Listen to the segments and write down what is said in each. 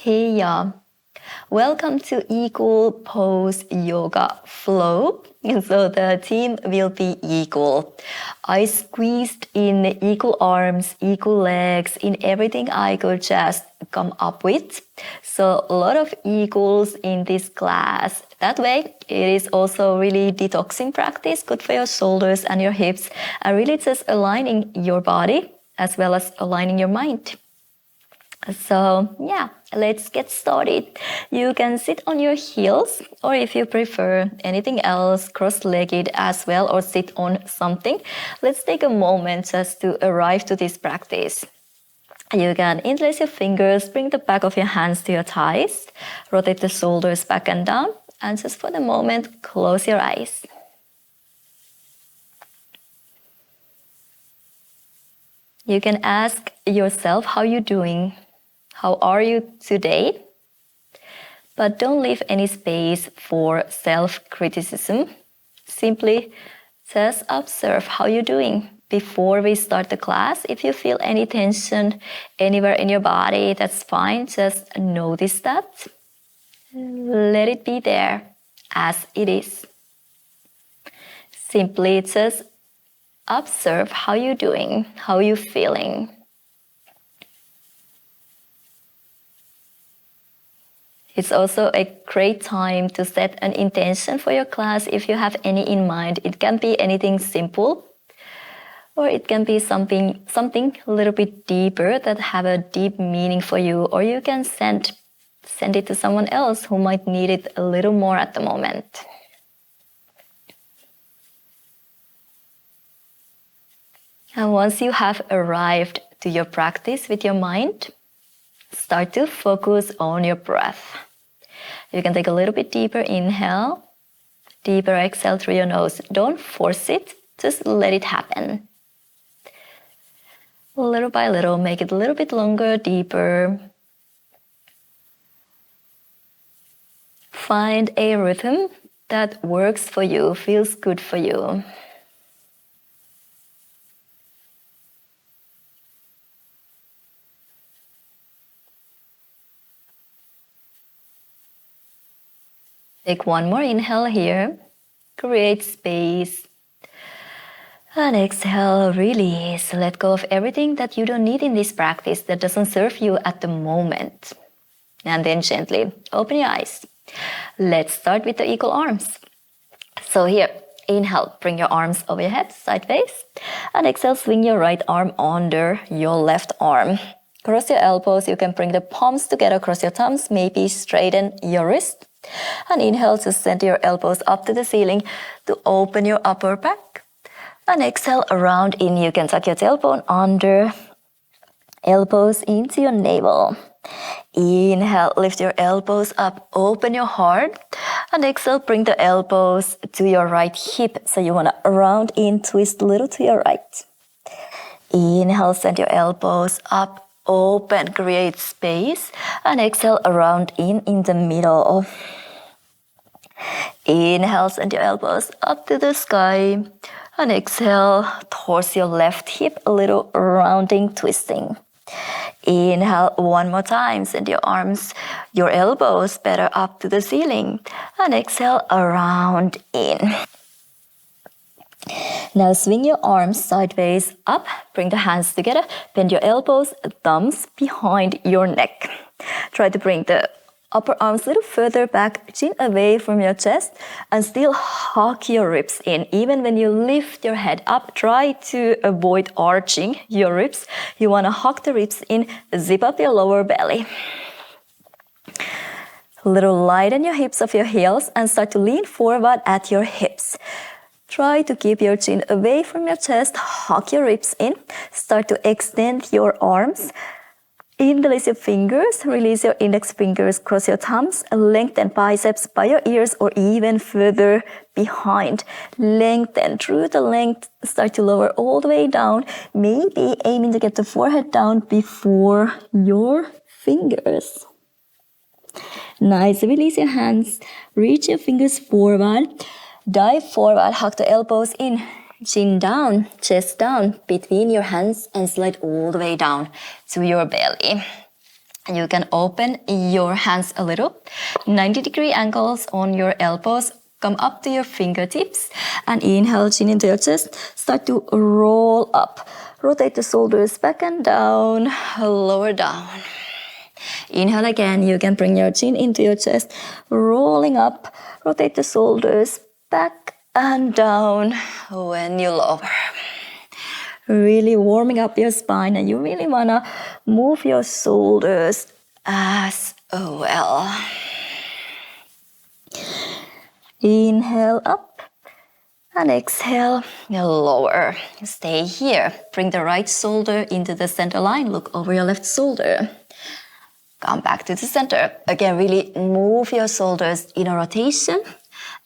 Hey, welcome to Equal Pose Yoga Flow. So the theme will be equal. I squeezed in equal arms, equal legs, in everything I could just come up with. So a lot of equals in this class. That way, it is also really detoxing practice, good for your shoulders and your hips, and really just aligning your body as well as aligning your mind. So yeah, let's get started. You can sit on your heels, or if you prefer anything else, cross-legged as well, or sit on something. Let's take a moment just to arrive to this practice. You can interlace your fingers, bring the back of your hands to your thighs, rotate the shoulders back and down, and just for the moment, close your eyes. You can ask yourself how you're doing. How are you today? But don't leave any space for self-criticism. Simply just observe how you're doing. Before we start the class, if you feel any tension anywhere in your body, that's fine. Just notice that. Let it be there as it is. Simply just observe how you're doing, how you're feeling. It's also a great time to set an intention for your class if you have any in mind. It can be anything simple, or it can be something a little bit deeper that have a deep meaning for you, or you can send it to someone else who might need it a little more at the moment. And once you have arrived to your practice with your mind, start to focus on your breath. You can take a little bit deeper inhale, deeper exhale through your nose. Don't force it, just let it happen. Little by little, make it a little bit longer, deeper. Find a rhythm that works for you, feels good for you. Take one more inhale here, create space. And exhale, release. Let go of everything that you don't need in this practice that doesn't serve you at the moment. And then gently open your eyes. Let's start with the equal arms. So here, inhale, bring your arms over your head, sideways. And exhale, swing your right arm under your left arm. Cross your elbows, you can bring the palms together, cross your thumbs, maybe straighten your wrist. And inhale to send your elbows up to the ceiling to open your upper back. And exhale, around in. You can tuck your tailbone under, elbows into your navel. Inhale, lift your elbows up, open your heart. And exhale, bring the elbows to your right hip. So you want to round in, twist a little to your right. Inhale, send your elbows up, open, create space. And exhale, around in the middle. Inhale, send your elbows up to the sky. And exhale, towards your left hip, a little rounding, twisting. Inhale, one more time, send your arms, your elbows better up to the ceiling. And exhale, around in. Now swing your arms sideways up, bring the hands together, bend your elbows, thumbs behind your neck. Try to bring the upper arms a little further back, chin away from your chest, and still hug your ribs in. Even when you lift your head up, try to avoid arching your ribs. You want to hug the ribs in, zip up your lower belly. A little lighten your hips of your heels and start to lean forward at your hips. Try to keep your chin away from your chest, hug your ribs in, start to extend your arms. Interlace your fingers, release your index fingers, cross your thumbs, lengthen biceps by your ears or even further behind. Lengthen through the length, start to lower all the way down, maybe aiming to get the forehead down before your fingers. Nice, release your hands, reach your fingers forward, dive forward, hug the elbows in. Chin down, chest down, between your hands and slide all the way down to your belly. You can open your hands a little. 90-degree angles on your elbows. Come up to your fingertips. And inhale, chin into your chest. Start to roll up. Rotate the shoulders back and down. Lower down. Inhale again. You can bring your chin into your chest. Rolling up. Rotate the shoulders back and down when you lower. Really warming up your spine, and you really want to move your shoulders as well. Inhale up and exhale, lower. Stay here. Bring the right shoulder into the center line. Look over your left shoulder. Come back to the center. Again, really move your shoulders in a rotation.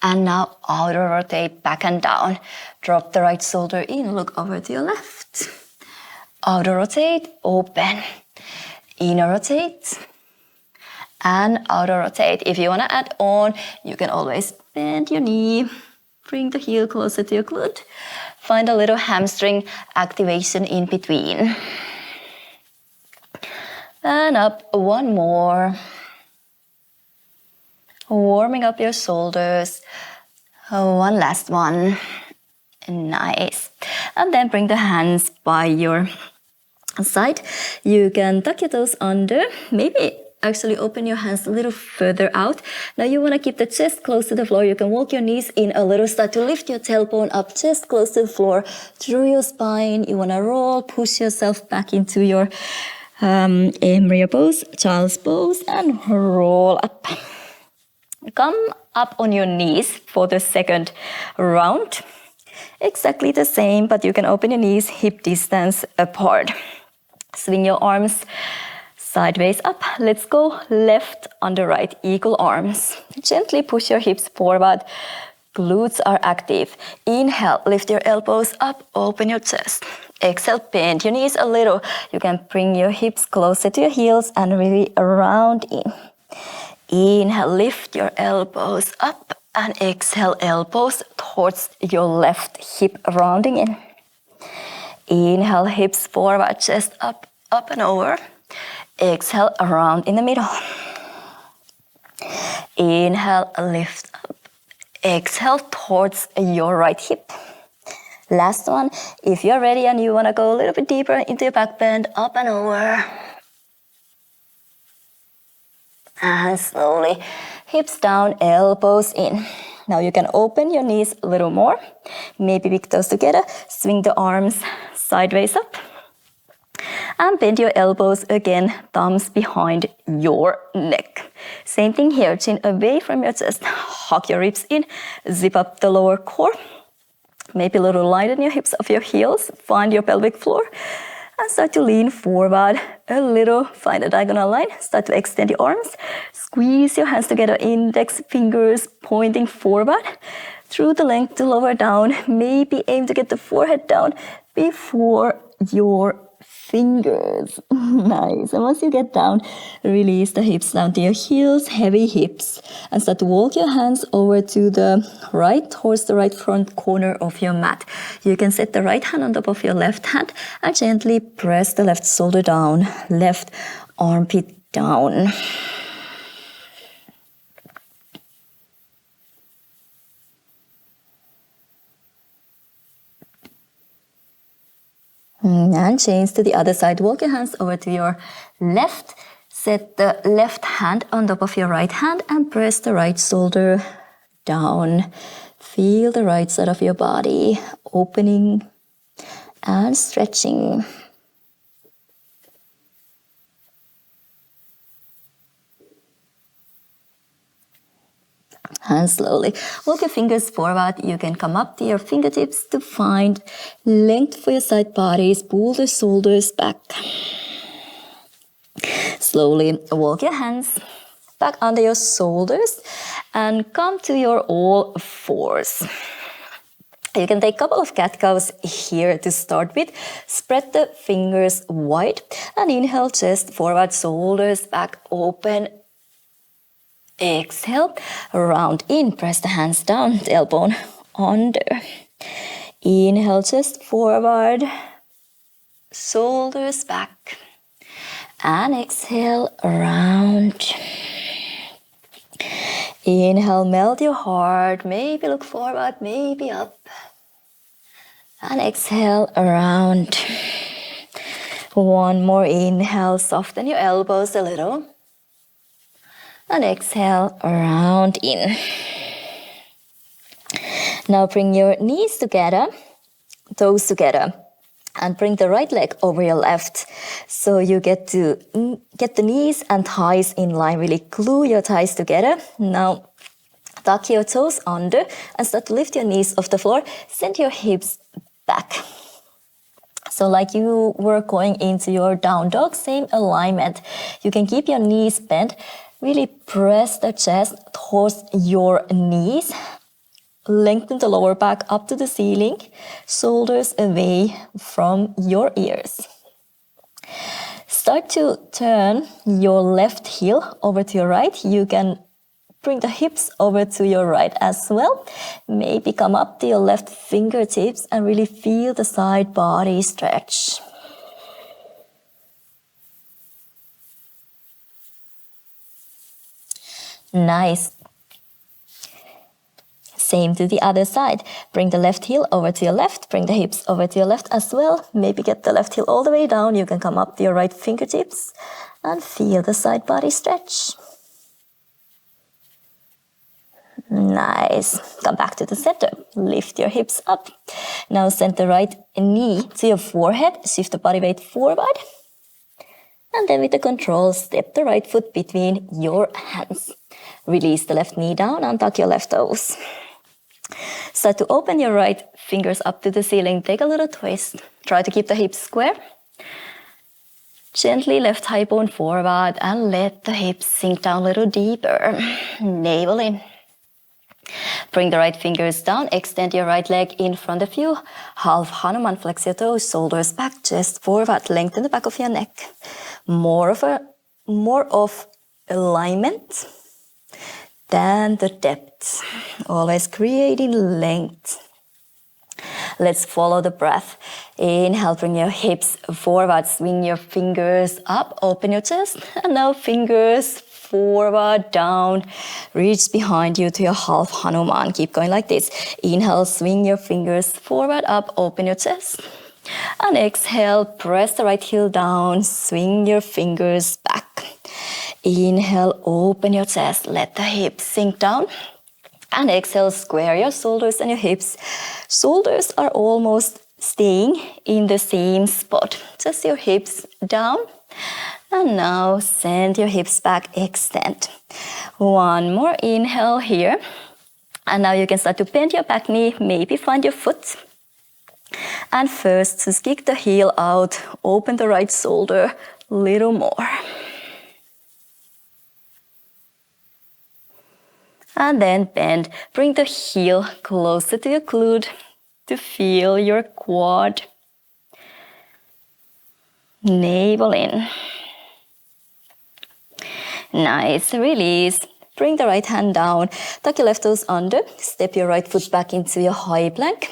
And now outer rotate back and down. Drop the right shoulder in, look over to your left. Outer rotate, open. Inner rotate. And outer rotate. If you want to add on, you can always bend your knee. Bring the heel closer to your glute. Find a little hamstring activation in between. And up, one more. Warming up your shoulders. One last one. Nice. And then bring the hands by your side. You can tuck your toes under. Maybe actually open your hands a little further out. Now you want to keep the chest close to the floor. You can walk your knees in a little. Start to lift your tailbone up, chest close to the floor. Through your spine. You want to roll. Push yourself back into your embryo pose, child's pose, and roll up. Come up on your knees for the second round. Exactly the same, but you can open your knees hip distance apart. Swing your arms sideways up. Let's go left under right, equal arms. Gently push your hips forward. Glutes are active. Inhale, lift your elbows up, open your chest. Exhale, bend your knees a little. You can bring your hips closer to your heels and really round in. Inhale, lift your elbows up and exhale, elbows towards your left hip, rounding in. Inhale, hips forward, chest up, up and over. Exhale, around in the middle. Inhale, lift up. Exhale towards your right hip. Last one, if you're ready and you want to go a little bit deeper into your back bend, up and over. And slowly, hips down, elbows in. Now you can open your knees a little more. Maybe big toes together. Swing the arms sideways up. And bend your elbows again, thumbs behind your neck. Same thing here, chin away from your chest. Hug your ribs in, zip up the lower core. Maybe a little lighten your hips off your heels. Find your pelvic floor. And start to lean forward a little. Find a diagonal line. Start to extend your arms. Squeeze your hands together, index fingers pointing forward. Through the length to lower down. Maybe aim to get the forehead down before your fingers. Nice. And once you get down, release the hips down to your heels, heavy hips. And start to walk your hands over to the right, towards the right front corner of your mat. You can set the right hand on top of your left hand and gently press the left shoulder down, left armpit down. And change to the other side. Walk your hands over to your left. Set the left hand on top of your right hand and press the right shoulder down. Feel the right side of your body opening and stretching. And slowly walk your fingers forward. You can come up to your fingertips to find length for your side bodies. Pull the shoulders back. Slowly walk your hands back under your shoulders and come to your all fours. You can take a couple of cat-cows here to start with. Spread the fingers wide and inhale, chest forward, shoulders back, open. Exhale, round in, press the hands down, tailbone under. Inhale, chest forward, shoulders back. And exhale, round. Inhale, melt your heart. Maybe look forward, maybe up. And exhale, around. One more inhale, soften your elbows a little. And exhale, around in. Now bring your knees together, toes together. And bring the right leg over your left. So you get to get the knees and thighs in line. Really glue your thighs together. Now tuck your toes under and start to lift your knees off the floor. Send your hips back. So like you were going into your down dog, same alignment. You can keep your knees bent. Really press the chest towards your knees. Lengthen the lower back up to the ceiling, shoulders away from your ears. Start to turn your left heel over to your right. You can bring the hips over to your right as well. Maybe come up to your left fingertips and really feel the side body stretch. Nice. Same to the other side. Bring the left heel over to your left. Bring the hips over to your left as well. Maybe get the left heel all the way down. You can come up to your right fingertips and feel the side body stretch. Nice. Come back to the center. Lift your hips up. Now send the right knee to your forehead. Shift the body weight forward. And then with the control, step the right foot between your hands. Release the left knee down and tuck your left toes. Start to open your right fingers up to the ceiling. Take a little twist. Try to keep the hips square. Gently left thigh bone forward and let the hips sink down a little deeper. Navel in. Bring the right fingers down. Extend your right leg in front of you. Half Hanuman, flex your toes, shoulders back, chest forward. Lengthen the back of your neck. More of alignment than the depth. Always creating length. Let's follow the breath. Inhale, bring your hips forward, swing your fingers up, open your chest, and now fingers forward, down, reach behind you to your half Hanuman. Keep going like this. Inhale, swing your fingers forward, up, open your chest. And exhale, press the right heel down, swing your fingers back. Inhale, open your chest, let the hips sink down. And exhale, square your shoulders and your hips. Shoulders are almost staying in the same spot. Just your hips down. And now send your hips back, extend. One more inhale here. And now you can start to bend your back knee, maybe find your foot. And first, just kick the heel out, open the right shoulder a little more. And then bend. Bring the heel closer to your glute to feel your quad. Navel in. Nice. Release. Bring the right hand down. Tuck your left toes under. Step your right foot back into your high plank.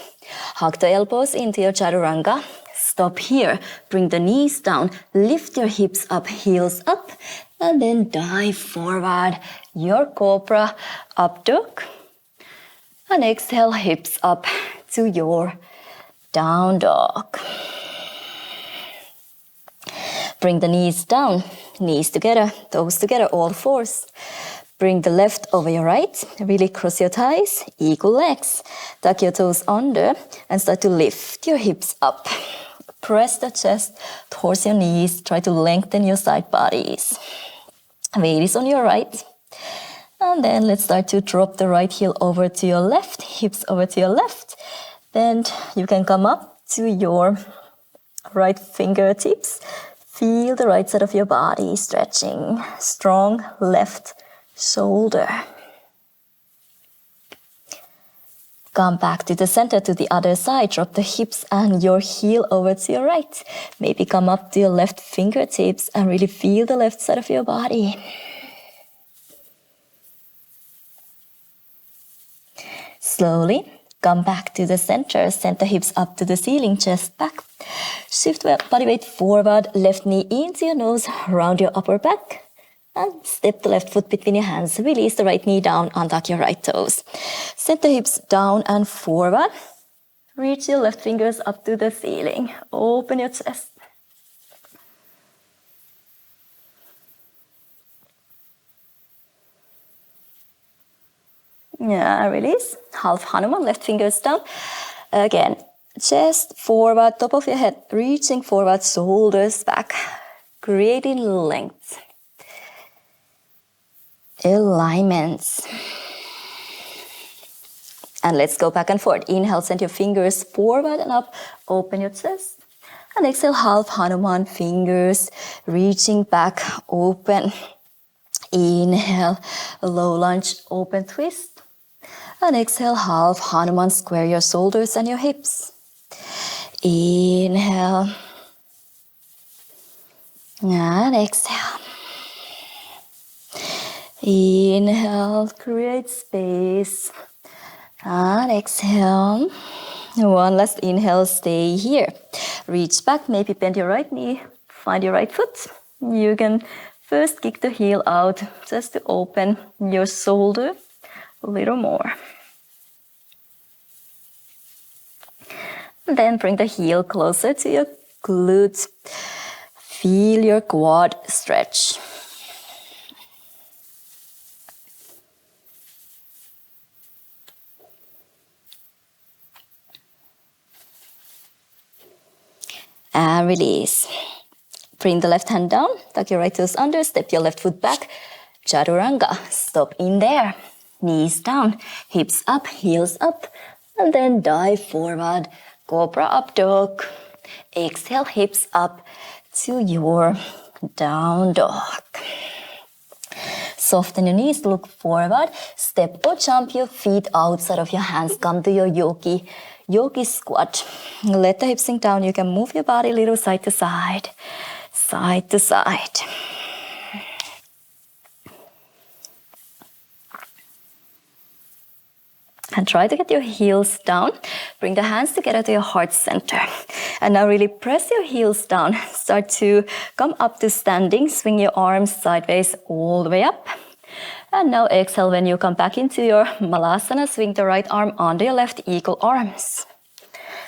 Hug the elbows into your chaturanga. Stop here. Bring the knees down. Lift your hips up, heels up. And then dive forward. Your cobra up dog. And exhale, hips up to your down dog. Bring the knees down, knees together, toes together, all fours. Bring the left over your right, really cross your thighs, equal legs. Tuck your toes under and start to lift your hips up. Press the chest towards your knees, try to lengthen your side bodies. Weight is on your right. And then let's start to drop the right heel over to your left, hips over to your left. Then you can come up to your right fingertips. Feel the right side of your body stretching. Strong left shoulder. Come back to the center, to the other side. Drop the hips and your heel over to your right. Maybe come up to your left fingertips and really feel the left side of your body. Slowly Come back to the center. Send the hips up to the ceiling, chest back. Shift body weight forward. Left knee into your nose. Round your upper back. And step the left foot between your hands. Release the right knee down. Untuck your right toes. Send the hips down and forward. Reach your left fingers up to the ceiling. Open your chest. Yeah, release. Half Hanuman, left fingers down. Again, chest forward, top of your head, reaching forward, shoulders back, creating length. Alignments. And let's go back and forth. Inhale, send your fingers forward and up, open your chest. And exhale, half Hanuman, fingers reaching back, open. Inhale, low lunge, open twist. And exhale, half Hanuman, square your shoulders and your hips. Inhale. And exhale. Inhale, create space. And exhale. One last inhale, stay here. Reach back, maybe bend your right knee. Find your right foot. You can first kick the heel out just to open your shoulder a little more. Then bring the heel closer to your glutes. Feel your quad stretch. And release. Bring the left hand down, tuck your right toes under, step your left foot back. Chaturanga. Stop in there. Knees down, hips up, heels up, and then dive forward. Cobra up dog. Exhale, hips up to your down dog. Soften your knees, look forward. Step or jump your feet outside of your hands. Come to your yogi squat. Let the hips sink down. You can move your body a little side to side. Side to side. And try to get your heels down. Bring the hands together to your heart center. And now really press your heels down. Start to come up to standing. Swing your arms sideways all the way up. And now exhale when you come back into your Malasana. Swing the right arm under your left, eagle arms.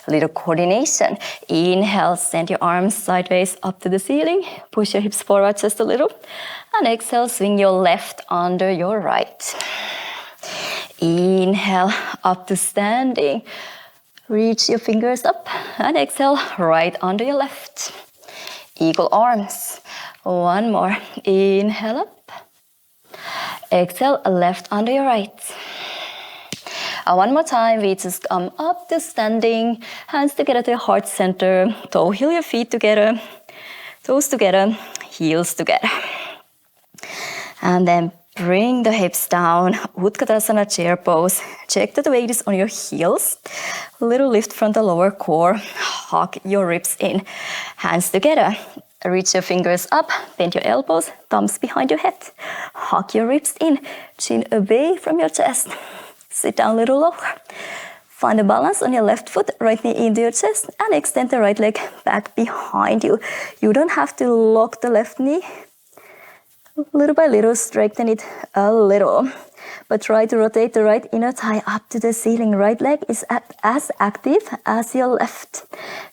A little coordination. Inhale, send your arms sideways up to the ceiling. Push your hips forward just a little. And exhale, swing your left under your right. Inhale, up to standing. Reach your fingers up and exhale, right under your left. Eagle arms. One more. Inhale up. Exhale, left under your right. One more time, we just come up to standing. Hands together to your heart center. Toe heel your feet together. Toes together, heels together. And then bring the hips down, Utkatasana chair pose. Check that the weight is on your heels. A little lift from the lower core. Hug your ribs in. Hands together. Reach your fingers up, bend your elbows, thumbs behind your head. Hug your ribs in, chin away from your chest. Sit down a little lower. Find a balance on your left foot, right knee into your chest, and extend the right leg back behind you. You don't have to lock the left knee. Little by little, straighten it a little. But try to rotate the right inner thigh up to the ceiling. Right leg is as active as your left.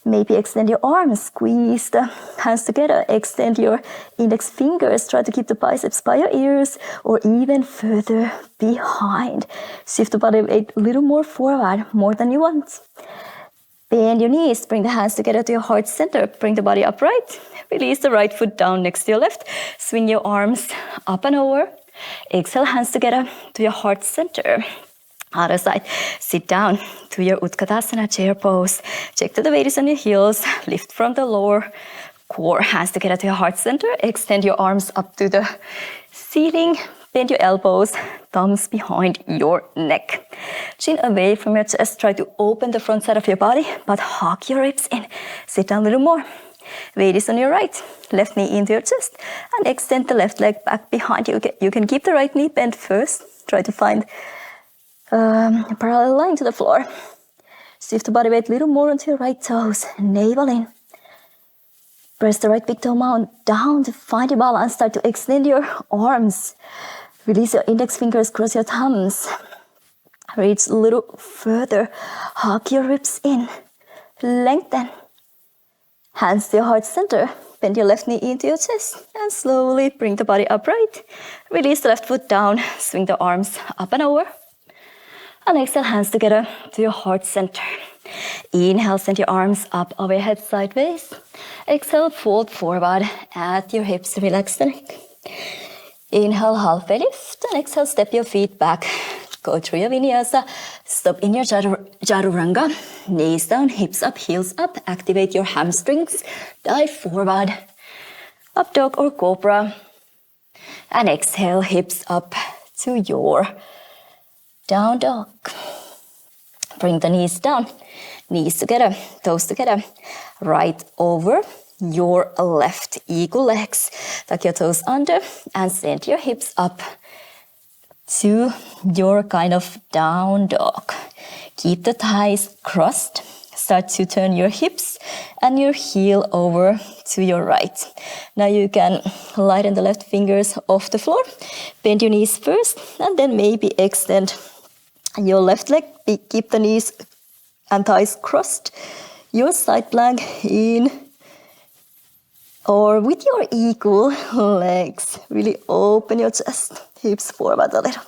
Maybe extend your arms, squeeze the hands together. Extend your index fingers. Try to keep the biceps by your ears or even further behind. Shift the body weight a little more forward, more than you want. Bend your knees, bring the hands together to your heart center. Bring the body upright. Release the right foot down next to your left. Swing your arms up and over. Exhale, hands together to your heart center. Other side. Sit down to your Utkatasana chair pose. Check that the weight is on your heels. Lift from the lower core. Hands together to your heart center. Extend your arms up to the ceiling. Bend your elbows, thumbs behind your neck. Chin away from your chest. Try to open the front side of your body, but hug your ribs in. Sit down a little more. Weight is on your right. Left knee into your chest. And extend the left leg back behind you. You can keep the right knee bent first. Try to find Parallel line to the floor. Shift the body weight a little more onto your right toes. Navel in. Press the right big toe mound down to find your balance. Start to extend your arms. Release your index fingers, cross your thumbs. Reach a little further. Hug your ribs in. Lengthen. Hands to your heart center. Bend your left knee into your chest. And slowly bring the body upright. Release the left foot down. Swing the arms up and over. And exhale, hands together to your heart center. Inhale, send your arms up overhead sideways. Exhale, fold forward at your hips. Relax the neck. Inhale, halfway lift. And exhale, step your feet back. Go through your vinyasa. Stop in your chaturanga. Knees down, hips up, heels up. Activate your hamstrings. Dive forward. Up dog or cobra. And exhale, hips up to your down dog. Bring the knees down. Knees together, toes together. Right over your left. Eagle legs. Tuck your toes under and send your hips up to your kind of down dog. Keep the thighs crossed. Start to turn your hips and your heel over to your right. Now you can lighten the left fingers off the floor. Bend your knees first and then maybe extend your left leg. Keep the knees and thighs crossed. Your side plank in or with your equal legs. Really open your chest, hips forward a little.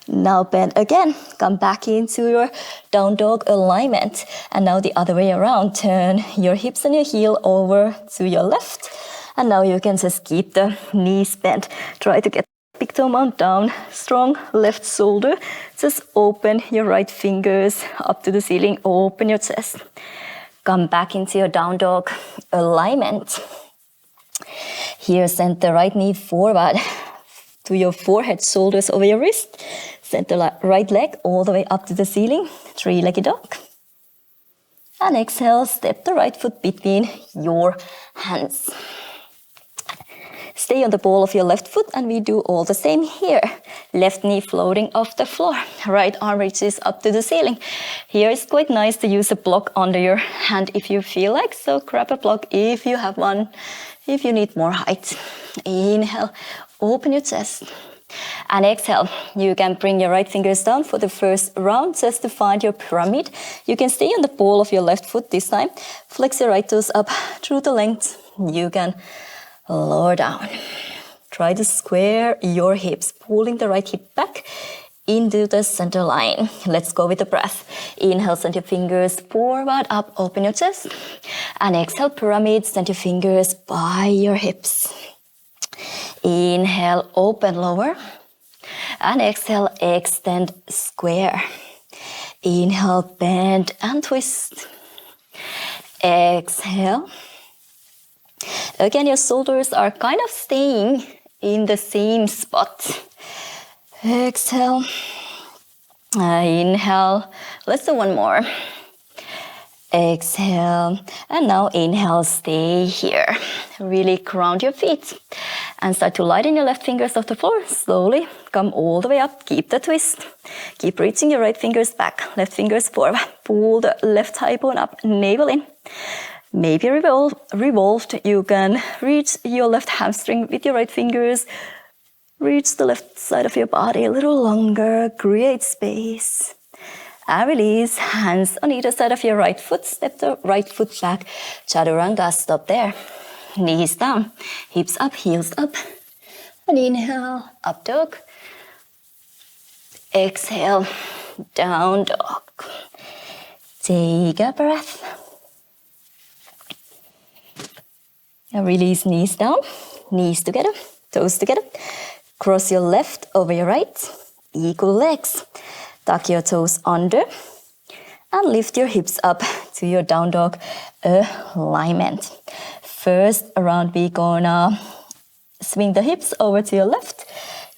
Now bend again. Come back into your down dog alignment. And now the other way around. Turn your hips and your heel over to your left. And now you can just keep the knees bent. Try to get big toe mount down. Strong left shoulder. Just open your right fingers up to the ceiling. Open your chest. Come back into your down dog alignment. Here, send the right knee forward to your forehead, shoulders over your wrist. Send the right leg all the way up to the ceiling. Three-legged dog. And exhale, step the right foot between your hands. Stay on the ball of your left foot and we do all the same here. Left knee floating off the floor. Right arm reaches up to the ceiling. Here it's quite nice to use a block under your hand if you feel like. So grab a block if you have one, if you need more height. Inhale, open your chest. And exhale, you can bring your right fingers down for the first round just to find your pyramid. You can stay on the ball of your left foot this time. Flex your right toes up through the length. You can lower down. Try to square your hips, pulling the right hip back into the center line. Let's go with the breath. Inhale, send your fingers forward, up, open your chest. And exhale, pyramid, send your fingers by your hips. Inhale, open, lower. And exhale, extend, square. Inhale, bend and twist. Exhale. Again, your shoulders are kind of staying in the same spot. Exhale. Inhale. Let's do one more. Exhale. And now inhale, stay here. Really ground your feet. And start to lighten your left fingers off the floor. Slowly come all the way up. Keep the twist. Keep reaching your right fingers back. Left fingers forward. Pull the left thigh bone up. Navel in. Maybe revolved. You can reach your left hamstring with your right fingers. Reach the left side of your body a little longer. Create space. And release. Hands on either side of your right foot. Step the right foot back. Chaturanga. Stop there. Knees down. Hips up. Heels up. And inhale. Up dog. Exhale. Down dog. Take a breath. And release knees down. Knees together. Toes together. Cross your left over your right. Equal legs. Tuck your toes under. And lift your hips up to your down dog alignment. First round, we're gonna swing the hips over to your left.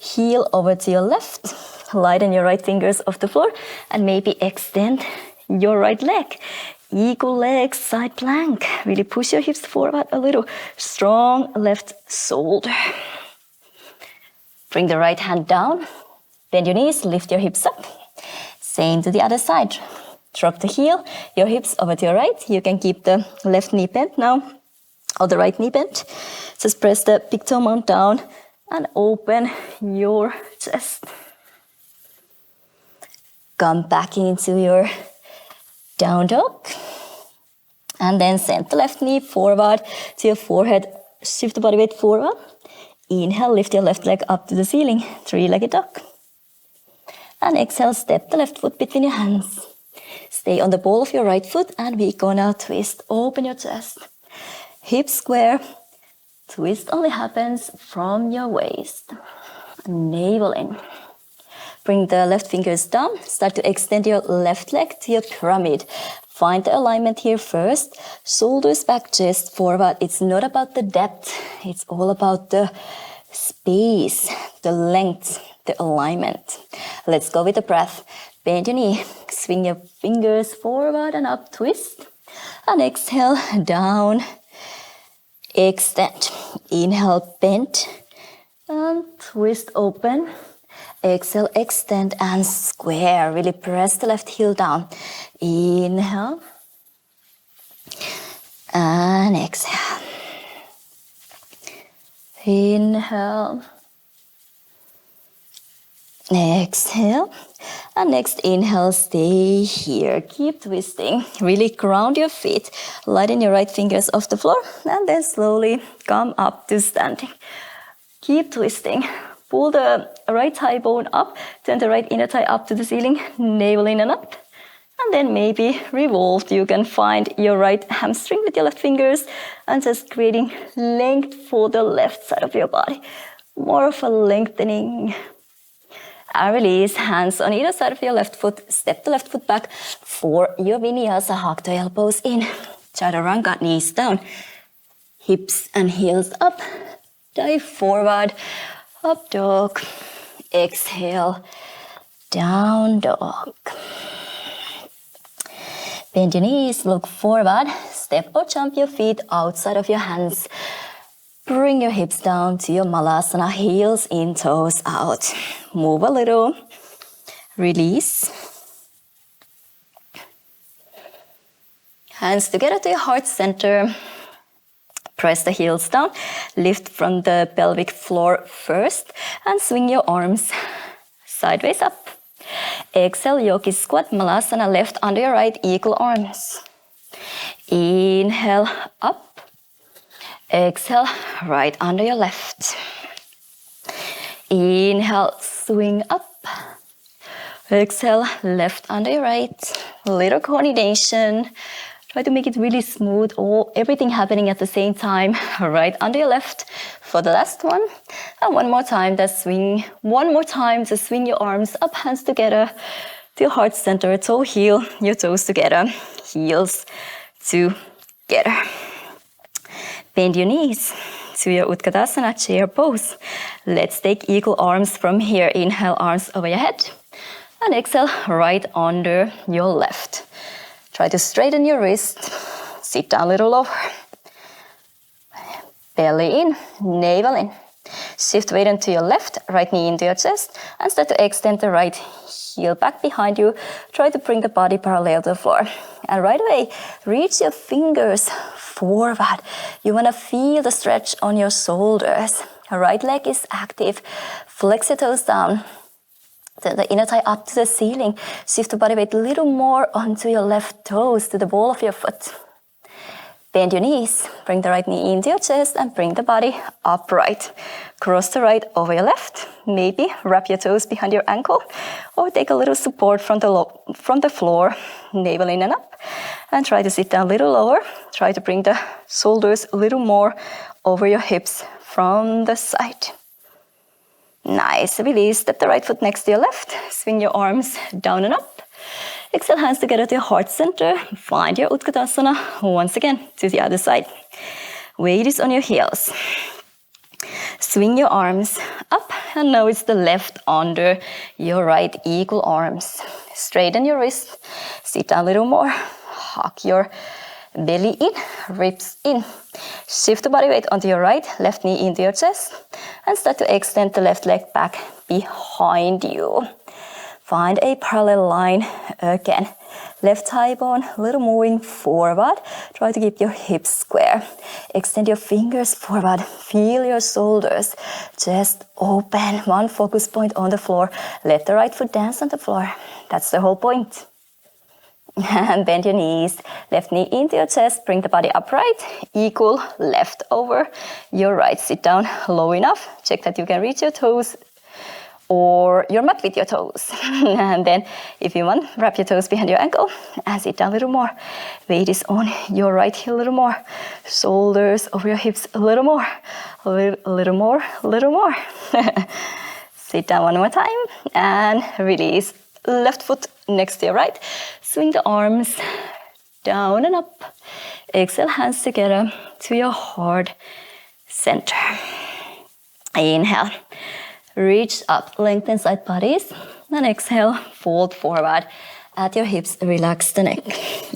Heel over to your left. Lighten your right fingers off the floor. And maybe extend your right leg. Eagle legs, side plank. Really push your hips forward a little. Strong left shoulder. Bring the right hand down. Bend your knees, lift your hips up. Same to the other side. Drop the heel, your hips over to your right. You can keep the left knee bent now, or the right knee bent. Just press the big toe mount down and open your chest. Come back into your down dog. And then send the left knee forward to your forehead. Shift the body weight forward. Inhale, lift your left leg up to the ceiling. Three-legged dog. And exhale, step the left foot between your hands. Stay on the ball of your right foot and we're gonna twist. Open your chest. Hips square. Twist only happens from your waist. Navel in. Bring the left fingers down. Start to extend your left leg to your pyramid. Find the alignment here first. Shoulders back, chest forward. It's not about the depth. It's all about the space, the length, the alignment. Let's go with the breath. Bend your knee. Swing your fingers forward and up. Twist. And exhale, down. Extend. Inhale, bend. And twist open. Exhale, extend and square. Really press the left heel down. Inhale. And exhale. Inhale. Exhale. And next inhale, stay here. Keep twisting. Really ground your feet. Lighten your right fingers off the floor. And then slowly come up to standing. Keep twisting. Pull the right thigh bone up, turn the right inner thigh up to the ceiling, navel in and up. And then maybe revolve. You can find your right hamstring with your left fingers and just creating length for the left side of your body. More of a lengthening. And release, hands on either side of your left foot. Step the left foot back for your vinyasa. Hug the elbows in. Chaturanga, knees down. Hips and heels up. Dive forward. Up dog, exhale, down dog. Bend your knees, look forward, step or jump your feet outside of your hands. Bring your hips down to your malasana, heels in, toes out. Move a little, release. Hands together to your heart center. Press the heels down, lift from the pelvic floor first and swing your arms sideways up. Exhale, yogi squat, malasana, left under your right, eagle arms. Inhale, up. Exhale, right under your left. Inhale, swing up. Exhale, left under your right. Little coordination. Try to make it really smooth, everything happening at the same time. Right under your left for the last one. And one more time, swing. One more time, to swing your arms up, hands together to your heart center, toe heel, your toes together, heels together. Bend your knees to your Utkatasana chair pose. Let's take eagle arms from here. Inhale, arms over your head. And exhale, right under your left. Try to straighten your wrist. Sit down a little lower. Belly in, navel in. Shift weight into your left, right knee into your chest. And start to extend the right heel back behind you. Try to bring the body parallel to the floor. And right away, reach your fingers forward. You want to feel the stretch on your shoulders. Right leg is active. Flex your toes down. The inner thigh up to the ceiling. Shift the body weight a little more onto your left toes, to the ball of your foot. Bend your knees. Bring the right knee into your chest and bring the body upright. Cross the right over your left. Maybe wrap your toes behind your ankle or take a little support from the floor. Navel in and up. And try to sit down a little lower. Try to bring the shoulders a little more over your hips from the side. Nice. Release. Step the right foot next to your left. Swing your arms down and up. Exhale, hands together to your heart center. Find your Utkatasana. Once again, to the other side. Weight is on your heels. Swing your arms up. And now it's the left under your right, eagle arms. Straighten your wrist. Sit down a little more. Hug your belly in, ribs in. Shift the body weight onto your right, left knee into your chest. And start to extend the left leg back behind you. Find a parallel line again. Left thigh bone, a little moving forward. Try to keep your hips square. Extend your fingers forward. Feel your shoulders. Chest open. One focus point on the floor. Let the right foot dance on the floor. That's the whole point. And bend your knees. Left knee into your chest. Bring the body upright. Equal left over your right. Sit down low enough. Check that you can reach your toes or your mat with your toes. And then if you want, wrap your toes behind your ankle and sit down a little more. Weight is on your right heel a little more. Shoulders over your hips a little more. A little more, a little more. Sit down one more time and release. Left foot next to your right. Swing the arms down and up. Exhale, hands together to your heart center. Inhale. Reach up, lengthen side bodies, and exhale, fold forward at your hips, relax the neck.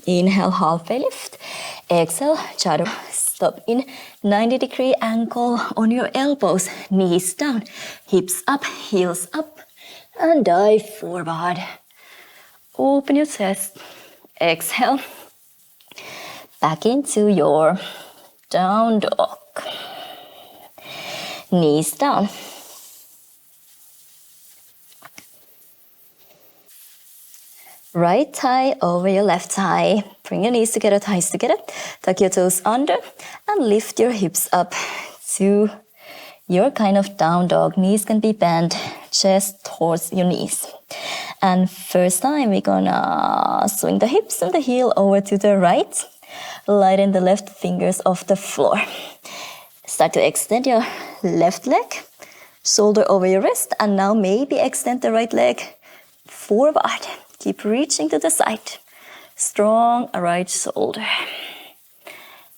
Inhale, halfway lift. Exhale, charu. Stop in 90-degree angle on your elbows, knees down, hips up, heels up, and dive forward. Open your chest. Exhale, back into your down dog. Knees down. Right thigh over your left thigh. Bring your knees together, thighs together. Tuck your toes under and lift your hips up to your kind of down dog. Knees can be bent, chest towards your knees. And first time we're gonna swing the hips and the heel over to the right. Lighten the left fingers off the floor. Start to extend your left leg, shoulder over your wrist, and now maybe extend the right leg forward. Keep reaching to the side. Strong right shoulder.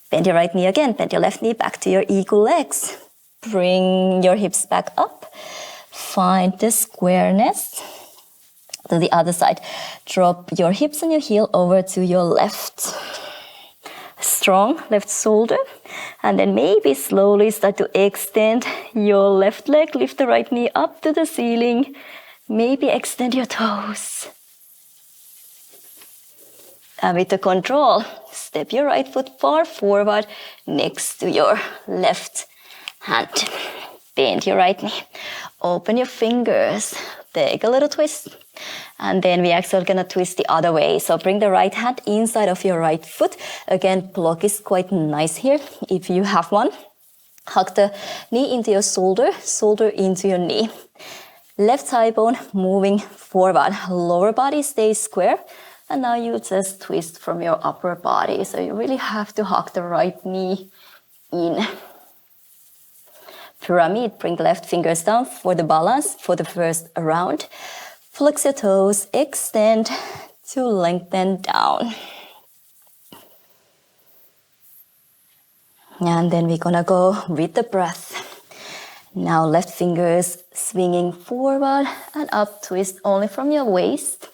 Bend your right knee again. Bend your left knee back to your equal legs. Bring your hips back up. Find the squareness. To the other side. Drop your hips and your heel over to your left. Strong left shoulder. And then maybe slowly start to extend your left leg. Lift the right knee up to the ceiling. Maybe extend your toes. And with the control, step your right foot far forward next to your left hand. Bend your right knee. Open your fingers. Take a little twist. And then we actually gonna twist the other way. So bring the right hand inside of your right foot. Again, block is quite nice here. If you have one, hug the knee into your shoulder, shoulder into your knee. Left thigh bone moving forward. Lower body stays square. And now you just twist from your upper body. So you really have to hug the right knee in. Pyramid, bring the left fingers down for the balance for the first round. Flex your toes, extend to lengthen down. And then we're gonna go with the breath. Now left fingers swinging forward and up, twist only from your waist.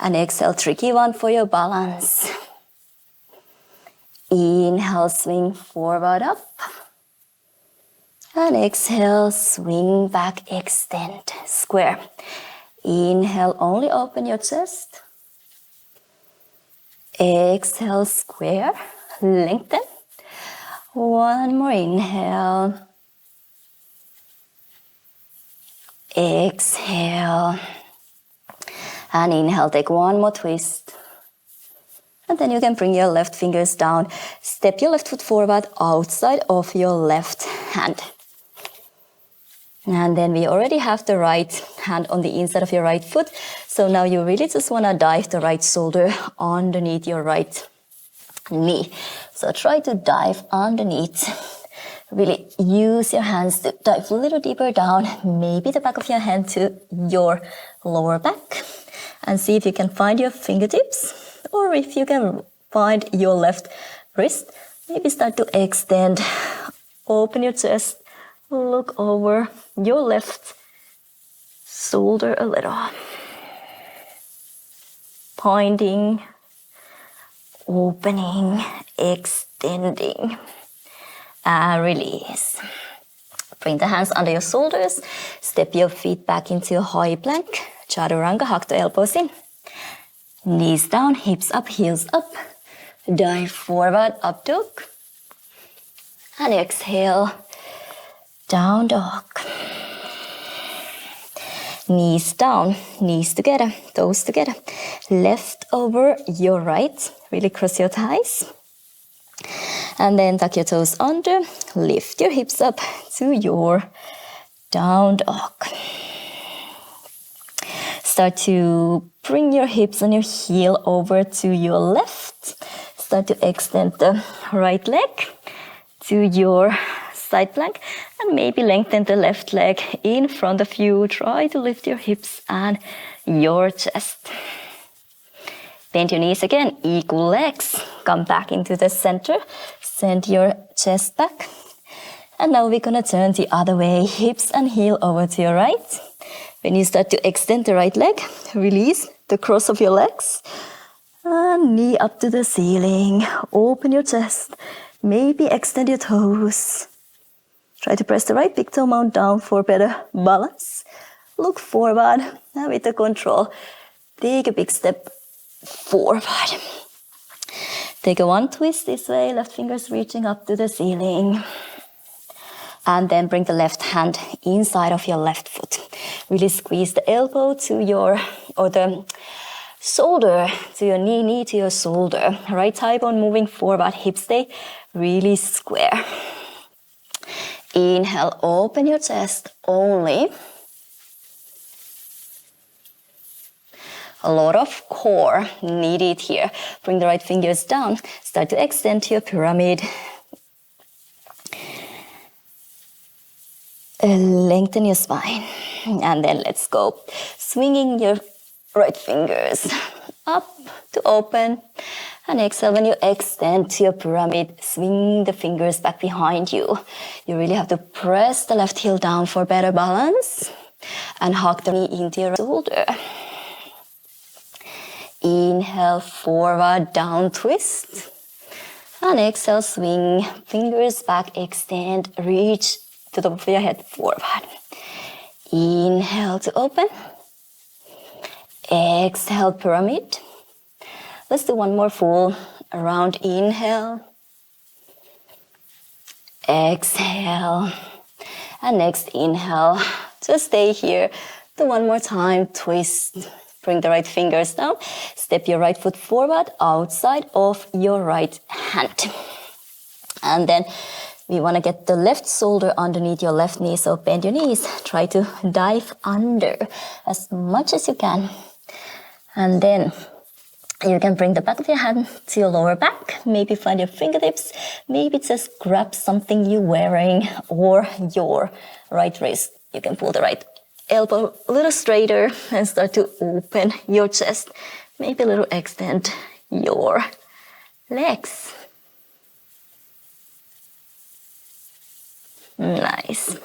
And exhale, tricky one for your balance. Inhale, swing forward up. And exhale, swing back, extend, square. Inhale, only open your chest. Exhale, square, lengthen. One more inhale. Exhale. And inhale, take one more twist. And then you can bring your left fingers down. Step your left foot forward outside of your left hand. And then we already have the right hand on the inside of your right foot. So now you really just want to dive the right shoulder underneath your right knee. So try to dive underneath. Really use your hands to dive a little deeper down. Maybe the back of your hand to your lower back. And see if you can find your fingertips, or if you can find your left wrist. Maybe start to extend, open your chest, look over your left shoulder a little. Pointing, opening, extending, and release. Bring the hands under your shoulders, step your feet back into a high plank. Chaturanga, hug the elbows in. Knees down, hips up, heels up. Dive forward, up dog. And exhale, down dog. Knees down, knees together, toes together. Left over your right, really cross your thighs. And then tuck your toes under, lift your hips up to your down dog. Start to bring your hips and your heel over to your left. Start to extend the right leg to your side plank and maybe lengthen the left leg in front of you. Try to lift your hips and your chest. Bend your knees again, equal legs. Come back into the center. Send your chest back. And now we're gonna turn the other way, hips and heel over to your right. When you start to extend the right leg, release the cross of your legs. And knee up to the ceiling. Open your chest. Maybe extend your toes. Try to press the right big toe mound down for better balance. Look forward. Now with the control, take a big step forward. Take a one twist this way, left fingers reaching up to the ceiling. And then bring the left hand inside of your left foot. Really squeeze the elbow to your, or the shoulder to your knee, knee to your shoulder. Right thigh bone moving forward, hips stay really square. Inhale, open your chest only. A lot of core needed here. Bring the right fingers down. Start to extend to your pyramid. Lengthen your spine. And then let's go. Swinging your right fingers up to open. And exhale, when you extend to your pyramid, swing the fingers back behind you. You really have to press the left heel down for better balance. And hug the knee into your shoulder. Inhale, forward, down twist. And exhale, swing, fingers back, extend, reach to the top of your head, forward. Inhale to open. Exhale, pyramid. Let's do one more full round. Inhale. Exhale. And next inhale. Just stay here. Do one more time. Twist. Bring the right fingers down. Step your right foot forward outside of your right hand. And then we want to get the left shoulder underneath your left knee. So bend your knees. Try to dive under as much as you can. And then you can bring the back of your hand to your lower back. Maybe find your fingertips. Maybe just grab something you're wearing or your right wrist. You can pull the right elbow a little straighter and start to open your chest. Maybe a little extend your legs. Nice.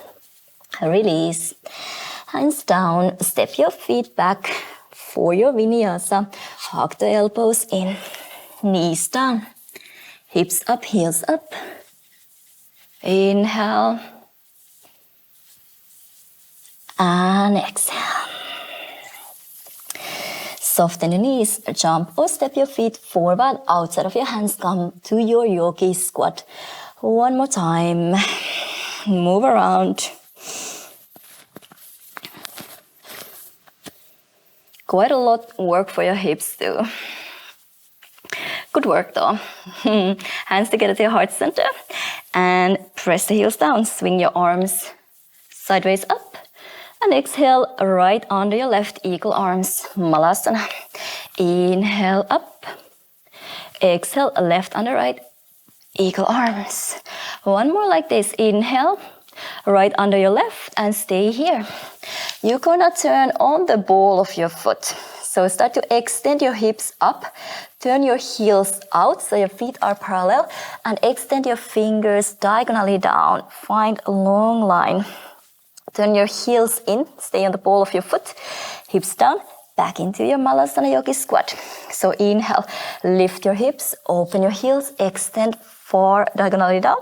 Release. Hands down. Step your feet back for your vinyasa. Hug the elbows in. Knees down. Hips up, heels up. Inhale. And exhale. Soften your knees. Jump or step your feet forward. Outside of your hands, come to your yogi squat. One more time. Move around. Quite a lot of work for your hips too. Good work though. Hands together to your heart center. And press the heels down. Swing your arms sideways up. And exhale right under your left, eagle arms. Malasana. Inhale up. Exhale left under right, eagle arms. One more like this. Inhale, right under your left and stay here. You're gonna turn on the ball of your foot. So start to extend your hips up. Turn your heels out so your feet are parallel and extend your fingers diagonally down. Find a long line. Turn your heels in, stay on the ball of your foot. Hips down, back into your Malasana Yogi squat. So inhale, lift your hips, open your heels, extend far diagonally down.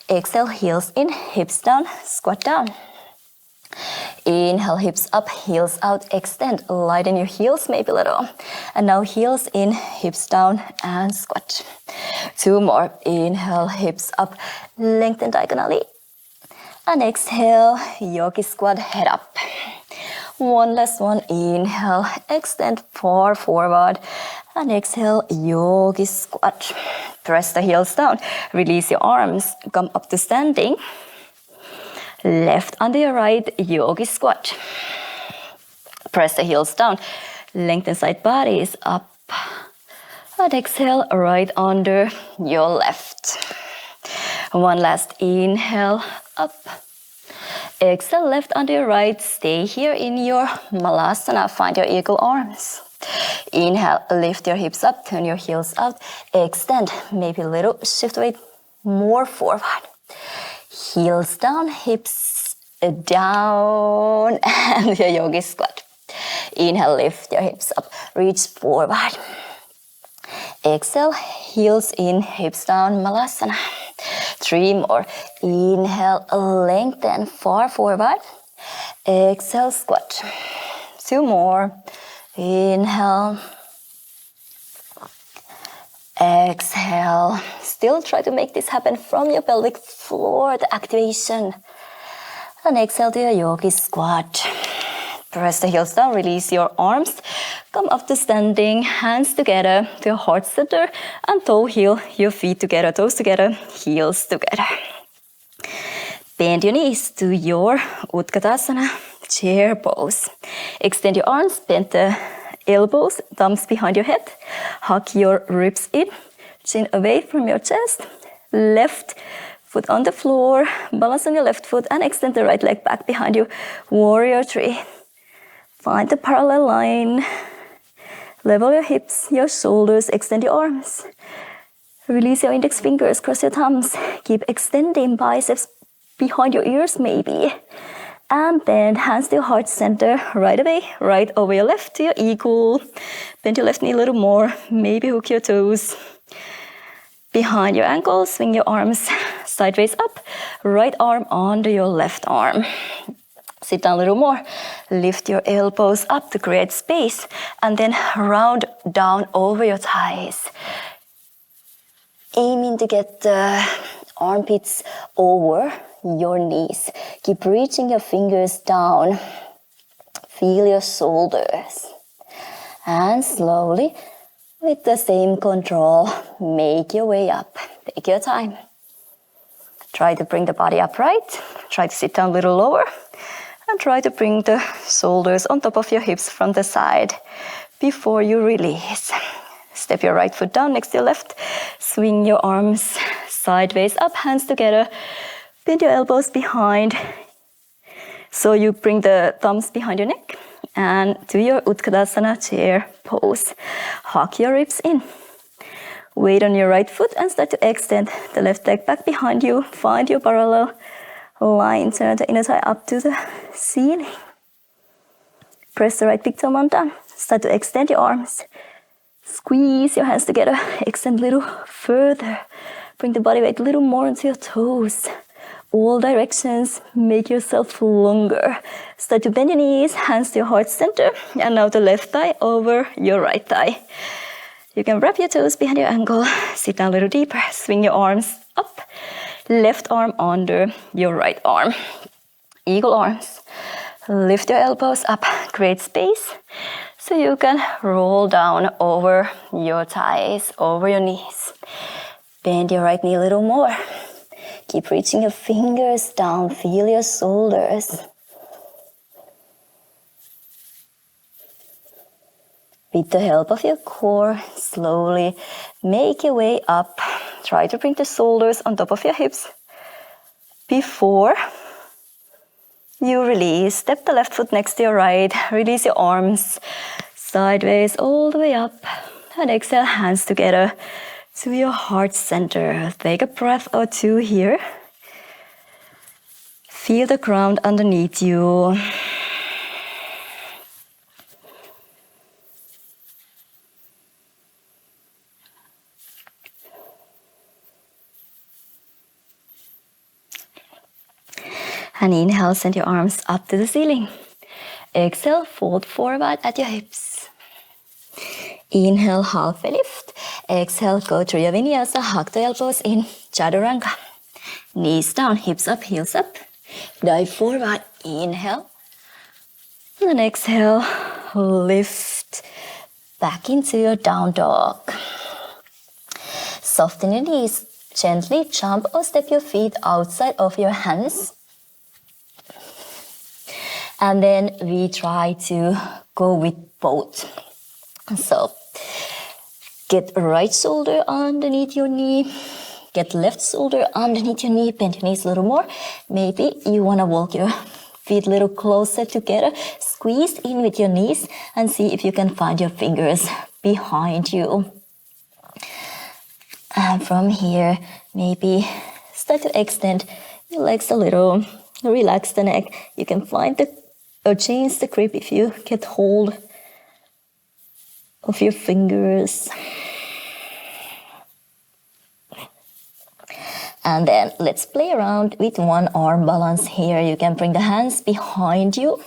Exhale, heels in, hips down, squat down. Inhale, hips up, heels out, extend. Lighten your heels maybe a little. And now heels in, hips down, and squat. 2 more. Inhale, hips up, lengthen diagonally. And exhale, yogi squat, head up. One last one. Inhale, extend far forward. And exhale, yogi squat. Press the heels down. Release your arms. Come up to standing. Left under your right, yogi squat. Press the heels down. Lengthen side bodies up. And exhale, right under your left. One last inhale, up. Exhale, left under your right. Stay here in your malasana. Find your eagle arms. Inhale, lift your hips up, turn your heels out. Extend, maybe a little shift weight more forward. Heels down, hips down, and your yogi squat. Inhale, lift your hips up, reach forward. Exhale, heels in, hips down, malasana. 3 more. Inhale, lengthen far forward. Exhale, squat. 2 more. Inhale. Exhale. Still try to make this happen from your pelvic floor, the activation. And exhale to your yogi squat. Press the heels down, release your arms. Come up to standing, hands together to your heart center. And toe heel, your feet together, toes together, heels together. Bend your knees to your Utkatasana chair pose. Extend your arms, bend the elbows, thumbs behind your head. Hug your ribs in, chin away from your chest. Left foot on the floor, balance on your left foot and extend the right leg back behind you. Warrior 3. Find the parallel line. Level your hips, your shoulders, extend your arms. Release your index fingers, cross your thumbs. Keep extending biceps behind your ears maybe. And bend hands to your heart center, right away, right over your left to your eagle. Bend your left knee a little more, maybe hook your toes. Behind your ankles, swing your arms sideways up, right arm under your left arm. Sit down a little more, lift your elbows up to create space, and then round down over your thighs. Aiming to get the armpits over your knees. Keep reaching your fingers down. Feel your shoulders. And slowly, with the same control, make your way up. Take your time. Try to bring the body upright. Try to sit down a little lower. And try to bring the shoulders on top of your hips from the side before you release. Step your right foot down next to your left. Swing your arms sideways up, hands together. Bend your elbows behind. So you bring the thumbs behind your neck and to your Utkatasana chair pose. Hug your ribs in. Weight on your right foot and start to extend the left leg back behind you. Find your parallel line. Turn the inner thigh up to the ceiling. Press the right big toe on down. Start to extend your arms. Squeeze your hands together. Extend a little further. Bring the body weight a little more into your toes. All directions. Make yourself longer. Start to bend your knees. Hands to your heart center. And now the left thigh over your right thigh. You can wrap your toes behind your ankle. Sit down a little deeper. Swing your arms up. Left arm under your right arm. Eagle arms. Lift your elbows up. Create space so you can roll down over your thighs, over your knees. Bend your right knee a little more. Keep reaching your fingers down. Feel your shoulders. With the help of your core, slowly make your way up. Try to bring the shoulders on top of your hips. Before you release, step the left foot next to your right. Release your arms sideways all the way up. And exhale, hands together to your heart center. Take a breath or two here. Feel the ground underneath you. And inhale, send your arms up to the ceiling. Exhale, fold forward at your hips. Inhale, halfway lift. Exhale, go to your vinyasa, hug the elbows in, chaturanga. Knees down, hips up, heels up. Dive forward, inhale. And then exhale, lift back into your down dog. Soften your knees, gently jump or step your feet outside of your hands. And then we try to go with both. So, get right shoulder underneath your knee. Get left shoulder underneath your knee. Bend your knees a little more. Maybe you want to walk your feet a little closer together. Squeeze in with your knees and see if you can find your fingers behind you. And from here, maybe start to extend your legs a little. Relax the neck. You can find or change the grip if you get hold of your fingers. And then let's play around with one arm balance here. You can bring the hands behind you.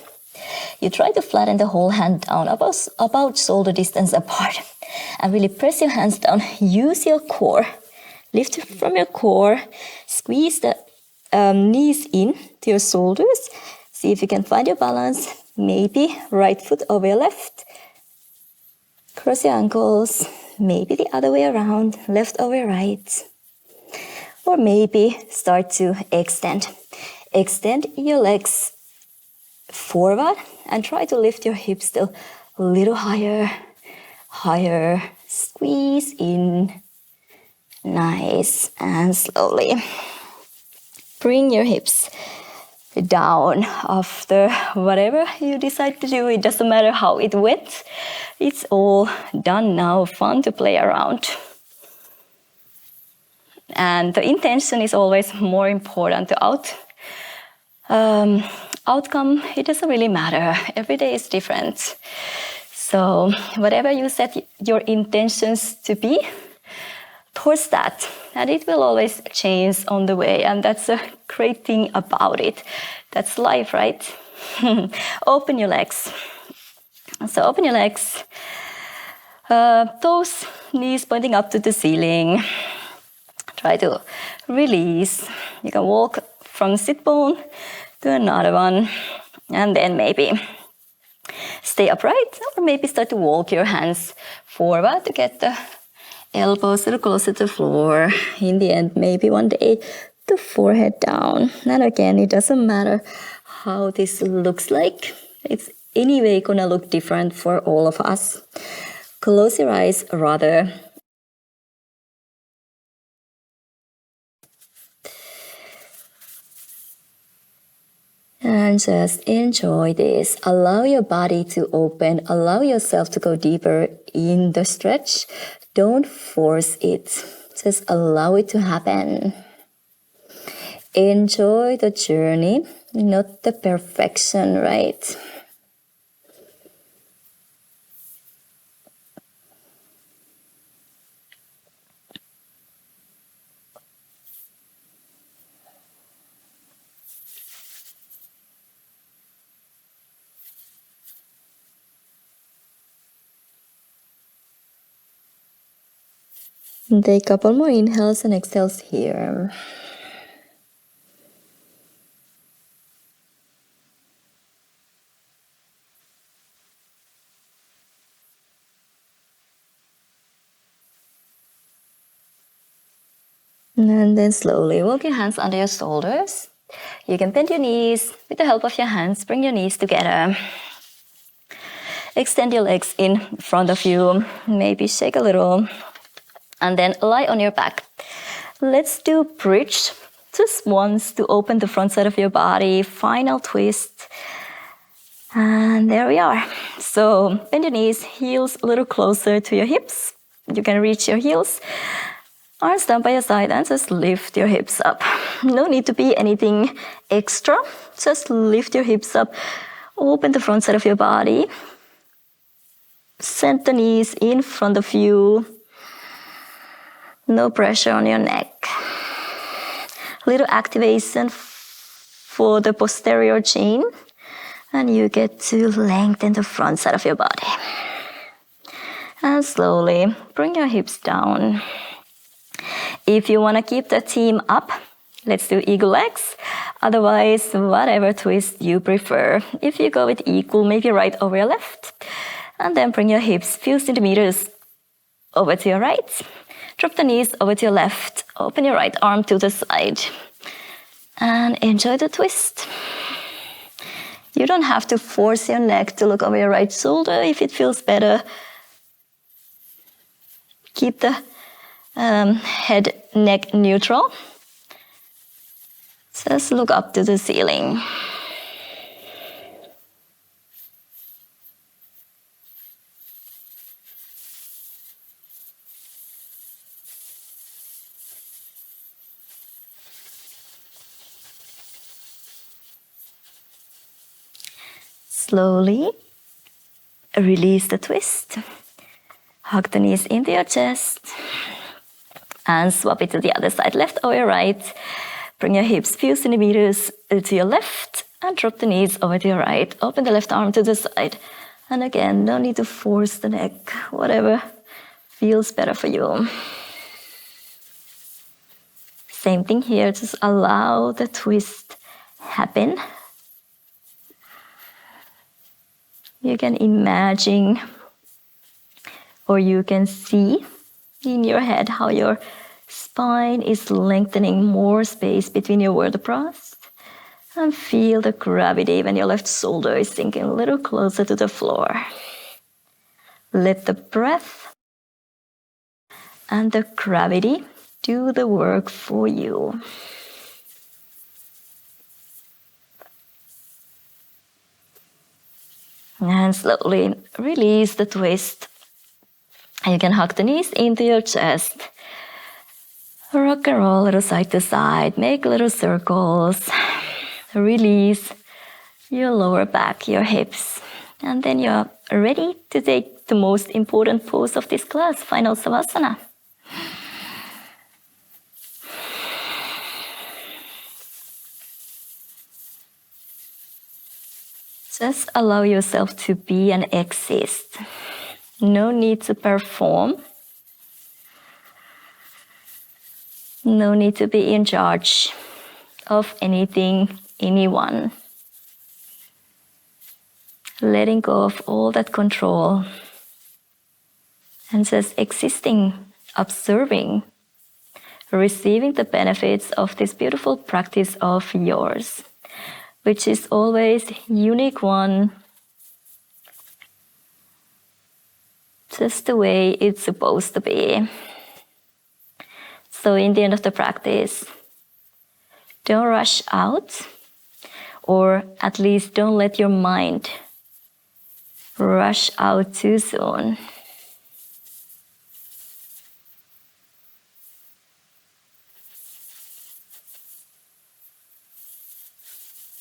You try to flatten the whole hand down about shoulder distance apart. And really press your hands down. Use your core. Lift from your core. Squeeze the knees in to your shoulders. See if you can find your balance. Maybe right foot over your left. Cross your ankles. Maybe the other way around. Left over right. Or maybe start to extend. Extend your legs forward and try to lift your hips still a little higher. Higher. Squeeze in. Nice and slowly. Bring your hips down after whatever you decide to do. It doesn't matter how it went. It's all done now. Fun to play around. And the intention is always more important. The outcome, it doesn't really matter. Every day is different. So whatever you set your intentions to be, towards that, and it will always change on the way, and that's a great thing about it. That's life, right? Open your legs. So open your legs, toes, knees pointing up to the ceiling. Try to release. You can walk from sit bone to another one, and then maybe stay upright, or maybe start to walk your hands forward to get the elbows a little closer to the floor. In the end, maybe one day, the forehead down. And again, it doesn't matter how this looks like. It's anyway gonna look different for all of us. Close your eyes rather. And just enjoy this. Allow your body to open. Allow yourself to go deeper in the stretch. Don't force it. Just allow it to happen. Enjoy the journey, not the perfection, right? Take a couple more inhales and exhales here. And then slowly walk your hands under your shoulders. You can bend your knees with the help of your hands. Bring your knees together. Extend your legs in front of you. Maybe shake a little. And then lie on your back. Let's do bridge just once to open the front side of your body. Final twist. And there we are. So bend your knees, heels a little closer to your hips. You can reach your heels. Arms down by your side and just lift your hips up. No need to be anything extra. Just lift your hips up. Open the front side of your body. Send the knees in front of you. No pressure on your neck. Little activation for the posterior chain. And you get to lengthen the front side of your body. And slowly bring your hips down. If you want to keep the team up, let's do eagle legs. Otherwise, whatever twist you prefer. If you go with equal, maybe right over your left. And then bring your hips few centimeters over to your right. Drop the knees over to your left. Open your right arm to the side. And enjoy the twist. You don't have to force your neck to look over your right shoulder if it feels better. Keep the head, neck neutral. Just look up to the ceiling. Slowly release the twist. Hug the knees into your chest. And swap it to the other side, left or right. Bring your hips few centimeters to your left and drop the knees over to your right. Open the left arm to the side. And again, no need to force the neck, whatever feels better for you. Same thing here, just allow the twist happen. You can imagine or you can see in your head how your spine is lengthening, more space between your vertebrae. And feel the gravity when your left shoulder is sinking a little closer to the floor. Let the breath and the gravity do the work for you. And slowly release the twist. You can hug the knees into your chest. Rock and roll little side to side. Make little circles. Release your lower back, your hips. And then you're ready to take the most important pose of this class, final Savasana. Just allow yourself to be and exist. No need to perform. No need to be in charge of anything, anyone. Letting go of all that control and just existing, observing, receiving the benefits of this beautiful practice of yours, which is always unique one, just the way it's supposed to be. So in the end of the practice, don't rush out, or at least don't let your mind rush out too soon.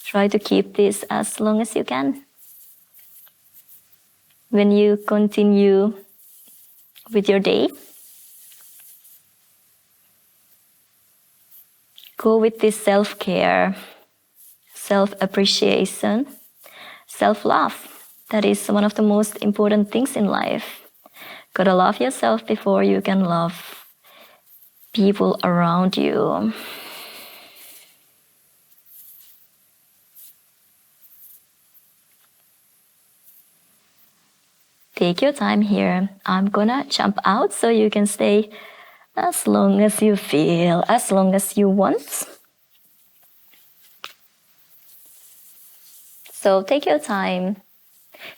Try to keep this as long as you can. When you continue with your day, go with this self-care, self-appreciation, self-love. That is one of the most important things in life. Gotta love yourself before you can love people around you. Take your time here. I'm gonna jump out so you can stay as long as you feel, as long as you want. So take your time.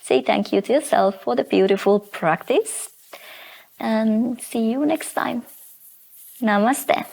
Say thank you to yourself for the beautiful practice. And see you next time. Namaste.